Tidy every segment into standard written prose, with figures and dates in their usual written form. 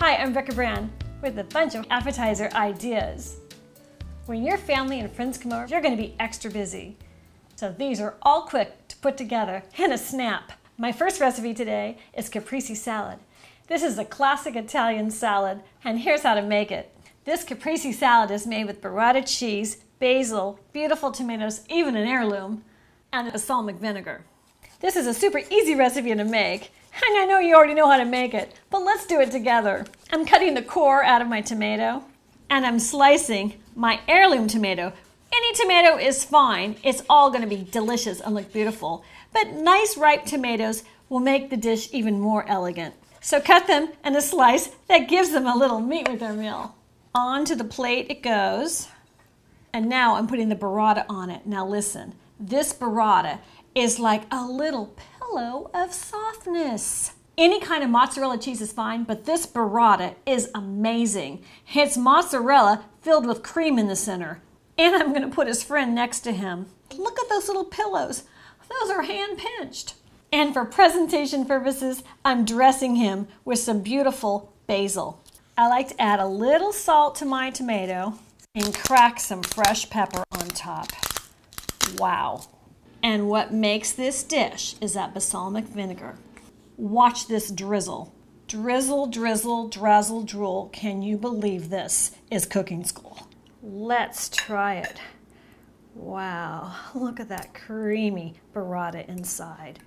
Hi, I'm Rebecca Brand with a bunch of appetizer ideas. When your family and friends come over, you're going to be extra busy. So these are all quick to put together in a snap. My first recipe today is Caprese Salad. This is a classic Italian salad, and here's how to make it. This Caprese salad is made with burrata cheese, basil, beautiful tomatoes, even an heirloom, and balsamic vinegar. This is a super easy recipe to make, and I know you already know how to make it, but let's do it together. I'm cutting the core out of my tomato, and I'm slicing my heirloom tomato. Any tomato is fine. It's all going to be delicious and look beautiful, but nice ripe tomatoes will make the dish even more elegant. So cut them in a slice that gives them a little meat with their meal. Onto the plate it goes, and now I'm putting the burrata on it. Now listen, this burrata is like a little pillow of softness. Any kind of mozzarella cheese is fine, but this burrata is amazing. It's mozzarella filled with cream in the center. And I'm going to put his friend next to him. Look at those little pillows. Those are hand pinched. And for presentation purposes, I'm dressing him with some beautiful basil. I like to add a little salt to my tomato and crack some fresh pepper on top. Wow. And what makes this dish is that balsamic vinegar. Watch this drizzle. Drizzle, drizzle, drazzle, drool. Can you believe this is cooking school? Let's try it. Wow, look at that creamy burrata inside.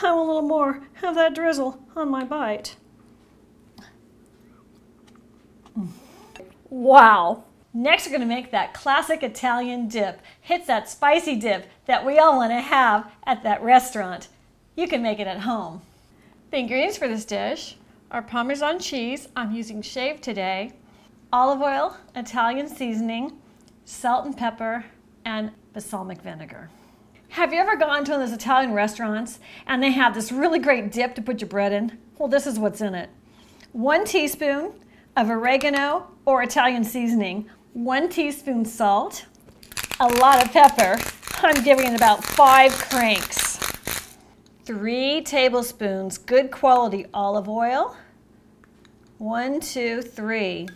I want a little more of that drizzle on my bite. Wow. Next, we're going to make that classic Italian dip. It's that spicy dip that we all want to have at that restaurant. You can make it at home. The ingredients for this dish are Parmesan cheese. I'm using shaved today. Olive oil, Italian seasoning, salt and pepper, and balsamic vinegar. Have you ever gone to one of those Italian restaurants and they have this really great dip to put your bread in? Well, this is what's in it. 1 teaspoon of oregano or Italian seasoning, 1 teaspoon salt, a lot of pepper. I'm giving it about 5 cranks. 3 tablespoons good quality olive oil. 1, 2, 3.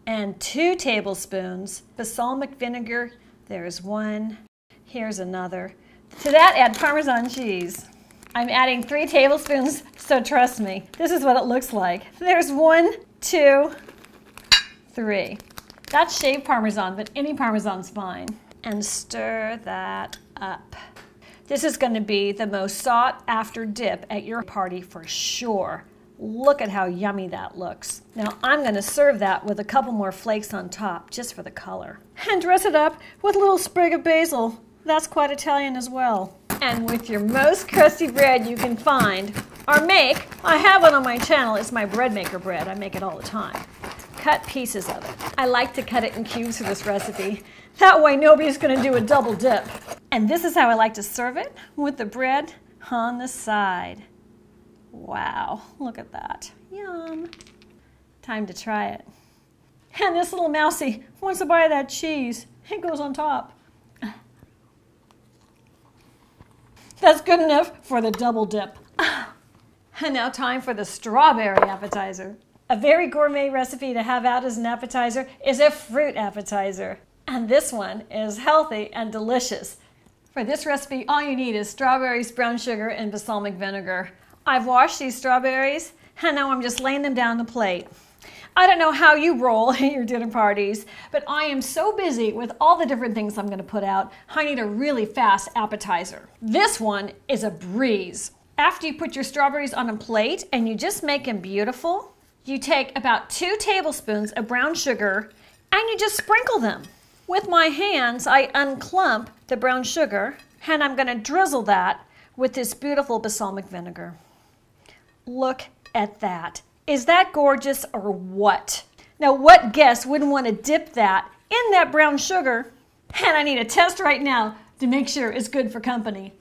And 2 tablespoons balsamic vinegar. There's 1. Here's another. To that, add Parmesan cheese. I'm adding 3 tablespoons, so trust me, this is what it looks like. There's 1, 2, 3. That's shaved Parmesan, but any Parmesan's fine. And stir that up. This is going to be the most sought after dip at your party for sure. Look at how yummy that looks. Now I'm going to serve that with a couple more flakes on top, just for the color. And dress it up with a little sprig of basil. That's quite Italian as well. And with your most crusty bread you can find, or make, I have one on my channel. It's my bread maker bread. I make it all the time. Cut pieces of it. I like to cut it in cubes for this recipe. That way nobody's going to do a double dip. And this is how I like to serve it, with the bread on the side. Wow, look at that. Yum. Time to try it. And this little mousie wants to buy that cheese. It goes on top. That's good enough for the double dip. And now time for the strawberry appetizer. A very gourmet recipe to have out as an appetizer is a fruit appetizer. And this one is healthy and delicious. For this recipe, all you need is strawberries, brown sugar, and balsamic vinegar. I've washed these strawberries, and now I'm just laying them down the plate. I don't know how you roll at your dinner parties, but I am so busy with all the different things I'm going to put out, I need a really fast appetizer. This one is a breeze. After you put your strawberries on a plate and you just make them beautiful, you take about 2 tablespoons of brown sugar and you just sprinkle them. With my hands, I unclump the brown sugar, and I'm going to drizzle that with this beautiful balsamic vinegar. Look at that. Is that gorgeous or what? Now, what guest wouldn't want to dip that in that brown sugar? And I need a test right now to make sure it's good for company.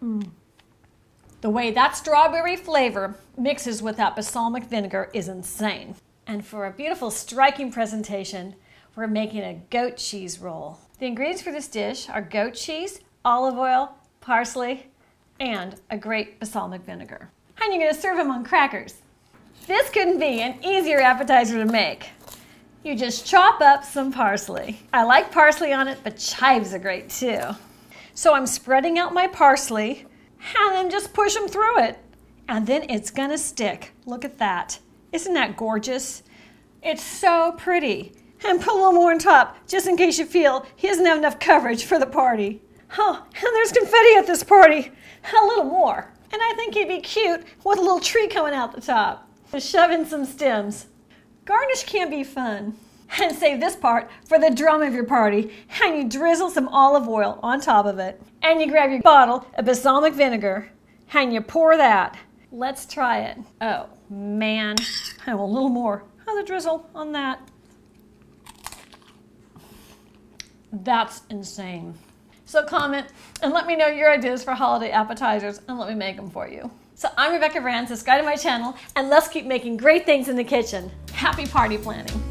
The way that strawberry flavor mixes with that balsamic vinegar is insane. And for a beautiful, striking presentation, we're making a goat cheese roll. The ingredients for this dish are goat cheese, olive oil, parsley, and a great balsamic vinegar. And you're going to serve them on crackers. This couldn't be an easier appetizer to make. You just chop up some parsley. I like parsley on it, but chives are great too. So I'm spreading out my parsley and then just push them through it. And then it's gonna stick. Look at that. Isn't that gorgeous? It's so pretty. And put a little more on top, just in case you feel he doesn't have enough coverage for the party. Oh, and there's confetti at this party. A little more. And I think he'd be cute with a little tree coming out the top. Just shove in some stems. Garnish can be fun. And save this part for the drum of your party. And you drizzle some olive oil on top of it. And you grab your bottle of balsamic vinegar. And you pour that. Let's try it. Oh, man. And a little more of the drizzle on that. That's insane. So comment and let me know your ideas for holiday appetizers and let me make them for you. So I'm Rebecca Brand, subscribe to my channel, and let's keep making great things in the kitchen. Happy party planning.